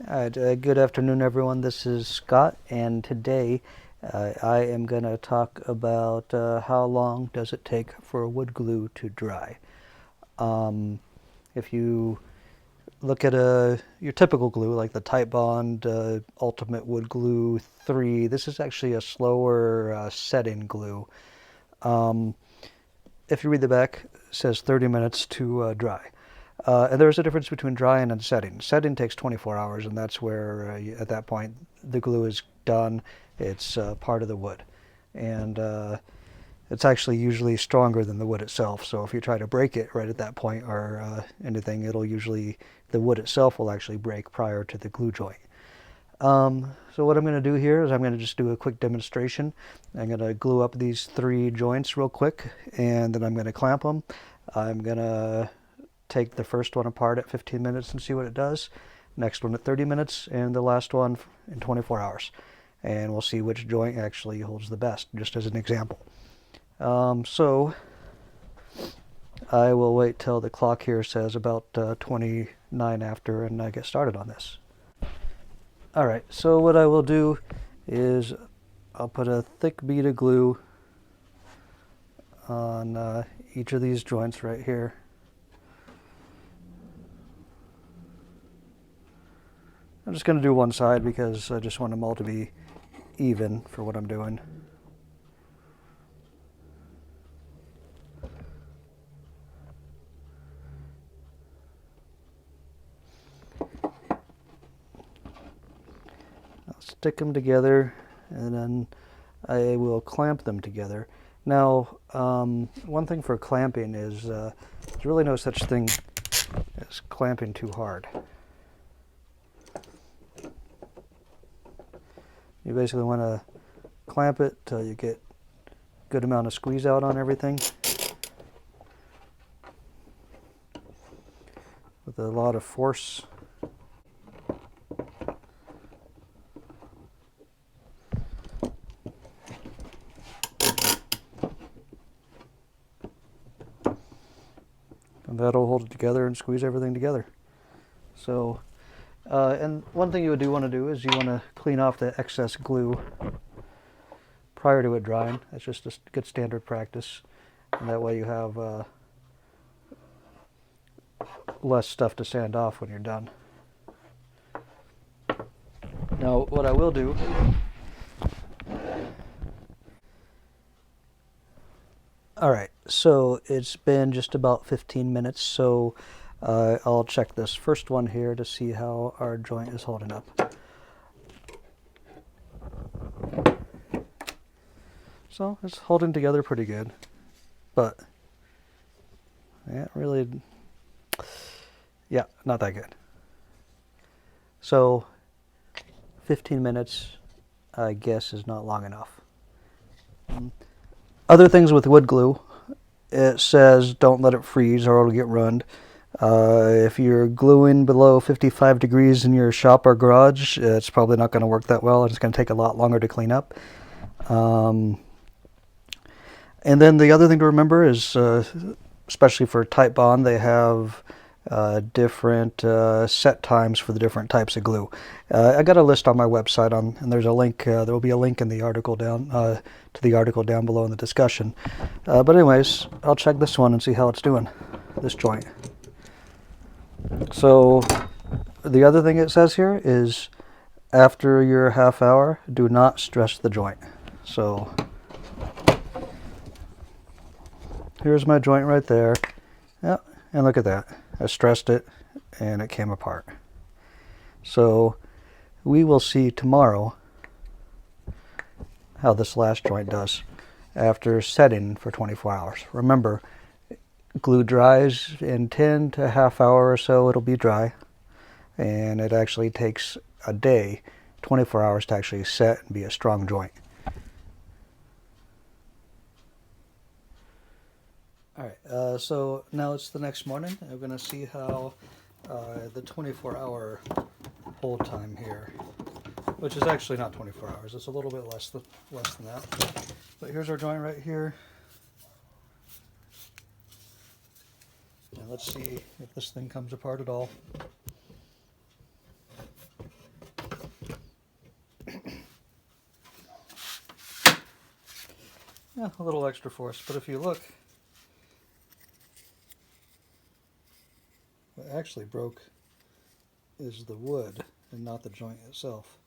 Good afternoon, everyone. This is Scott, and today I am going to talk about how long does it take for wood glue to dry. If you look at your typical glue, like the Titebond Ultimate Wood Glue 3, this is actually a slower setting glue. If you read the back, it says 30 minutes to dry. And there's a difference between drying and setting. Setting takes 24 hours, and that's where, at that point, the glue is done. It's part of the wood. And it's actually usually stronger than the wood itself. So if you try to break it right at that point or anything, the wood itself will actually break prior to the glue joint. So what I'm going to do here is I'm going to just do a quick demonstration. I'm going to glue up these 3 joints real quick, and then I'm going to clamp them. I'm going to take the first one apart at 15 minutes and see what it does, next one at 30 minutes, and the last one in 24 hours. And we'll see which joint actually holds the best, just as an example. So I will wait till the clock here says about 29 after, and I get started on this. Alright, so what I will do is I'll put a thick bead of glue on each of these joints right here. I'm just going to do one side because I just want them all to be even for what I'm doing. I'll stick them together and then I will clamp them together. Now, one thing for clamping is there's really no such thing as clamping too hard. You basically want to clamp it till you get a good amount of squeeze out on everything with a lot of force. And that'll hold it together and squeeze everything together. So, and one thing you would want to do is you want to clean off the excess glue prior to it drying. That's just a good standard practice. And that way you have less stuff to sand off when you're done. Now, what I will do Alright, so it's been just about 15 minutes, so I'll check this first one here to see how our joint is holding up. So it's holding together pretty good, but not that good. So 15 minutes, I guess, is not long enough. Other things with wood glue, it says don't let it freeze or it'll get ruined. If you're gluing below 55 degrees in your shop or garage, it's probably not going to work that well, and it's going to take a lot longer to clean up. And then the other thing to remember is, especially for Titebond, they have different set times for the different types of glue. I got a list on my website, and there's a link. There will be a link in the article to the article down below in the discussion. But anyways, I'll check this one and see how it's doing, this joint. So the other thing it says here is after your half hour, do not stress the joint. So here's my joint right there. Yep, and look at that. I stressed it and it came apart. So we will see tomorrow how this last joint does after setting for 24 hours. Remember, glue dries in 10 to a half hour or so, it'll be dry. And it actually takes a day, 24 hours to actually set and be a strong joint. Alright, so now it's the next morning. I'm going to see how the 24-hour hold time here, which is actually not 24 hours. It's a little bit less than that. But here's our joint right here. And let's see if this thing comes apart at all. Yeah, a little extra force, but if you look, what actually broke is the wood and not the joint itself.